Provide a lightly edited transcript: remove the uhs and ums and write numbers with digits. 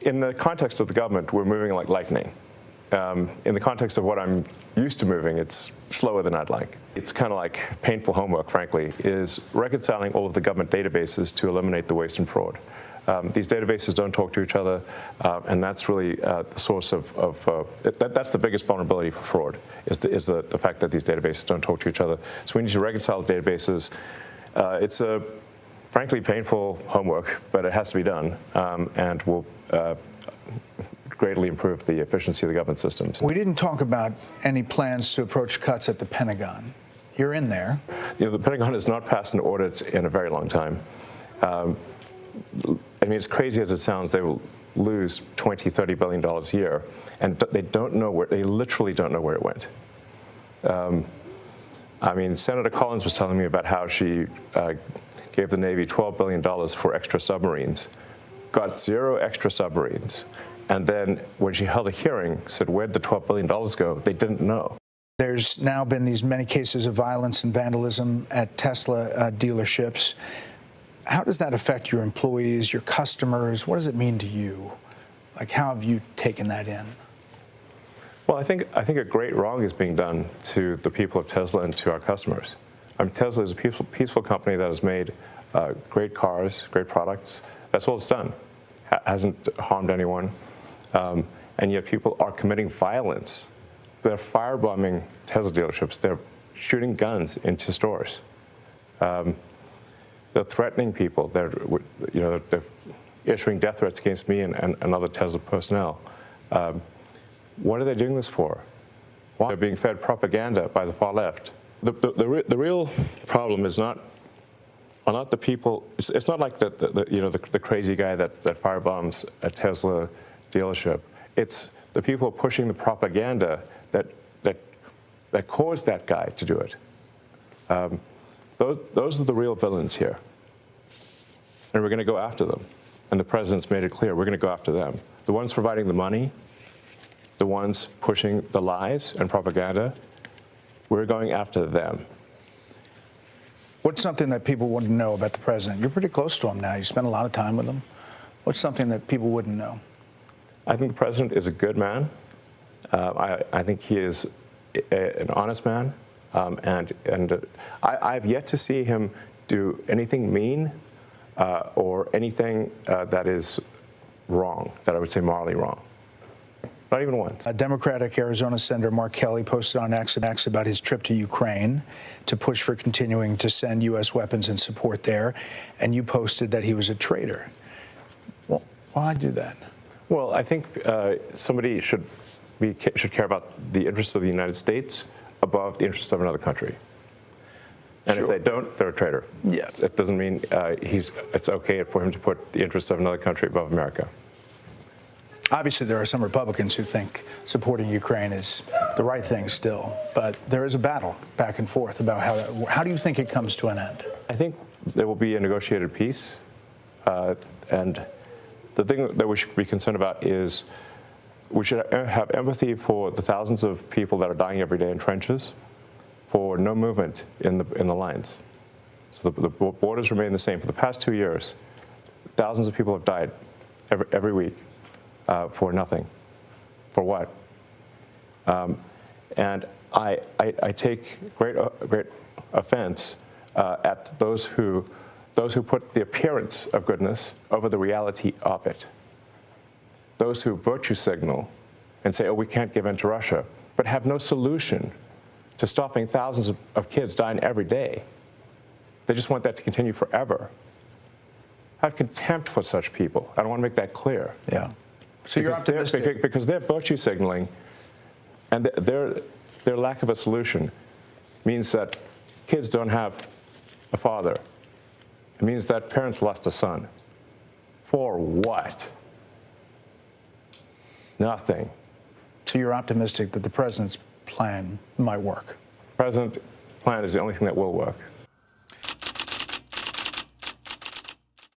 in the context of the government, we're moving like lightning. In the context of what I'm used to moving, it's slower than I'd like. It's kind of like painful homework, frankly, is reconciling all of the government databases to eliminate the waste and fraud. These databases don't talk to each other, and that's really the source that's the biggest vulnerability for fraud, is the fact that these databases don't talk to each other. So we need to reconcile databases. It's a frankly painful homework, but it has to be done, and will greatly improve the efficiency of the government systems. We didn't talk about any plans to approach cuts at the Pentagon. You're in there. The Pentagon has not passed an audit in a very long time. I mean, as crazy as it sounds, they will lose $20, $30 billion a year, and they don't know where. They literally don't know where it went. I mean, Senator Collins was telling me about how she gave the Navy $12 billion for extra submarines, got 0 extra submarines, and then when she held a hearing, said, where'd the $12 billion go? They didn't know. There's now been these many cases of violence and vandalism at Tesla dealerships. How does that affect your employees, your customers? What does it mean to you? Like, how have you taken that in? Well, I think a great wrong is being done to the people of Tesla and to our customers. I mean, Tesla is a peaceful company that has made great cars, great products. That's all it's done. Hasn't harmed anyone. And yet people are committing violence. They're firebombing Tesla dealerships. They're shooting guns into stores. They're threatening people. They're issuing death threats against me and other Tesla personnel. What are they doing this for? Why? They're being fed propaganda by the far left. The real problem is not the people. It's not like the crazy guy that firebombs a Tesla dealership. It's the people pushing the propaganda that caused that guy to do it. Those are the real villains here, and we're going to go after them. And the president's made it clear we're going to go after them. The ones providing the money, the ones pushing the lies and propaganda, we're going after them. What's something that people wouldn't know about the president? You're pretty close to him now. You spend a lot of time with him. What's something that people wouldn't know? I think the president is a good man. I think he is an honest man, and I've yet to see him do anything mean or anything that is wrong, that I would say morally wrong. Not even once. Democratic Arizona Senator Mark Kelly posted on X about his trip to Ukraine to push for continuing to send U.S. weapons and support there, and you posted that he was a traitor. Well, why do that? Well, I think somebody should care about the interests of the United States above the interests of another country. And if they don't, they're a traitor. Yes. It doesn't mean it's okay for him to put the interests of another country above America. Obviously, there are some Republicans who think supporting Ukraine is the right thing still, but there is a battle back and forth about how do you think it comes to an end? I think there will be a negotiated peace, and the thing that we should be concerned about is we should have empathy for the thousands of people that are dying every day in trenches, for no movement in the lines. So the borders remain the same. For the past 2 years, thousands of people have died every week. For nothing. For what? And I take great offense at those who put the appearance of goodness over the reality of it. Those who virtue signal and say, oh, we can't give in to Russia, but have no solution to stopping thousands of kids dying every day. They just want that to continue forever. I have contempt for such people. I don't want to make that clear. Yeah. So you're optimistic. Because they're virtue signaling, and their lack of a solution means that kids don't have a father. It means that parents lost a son. For what? Nothing. So you're optimistic that the president's plan might work? The president's plan is the only thing that will work.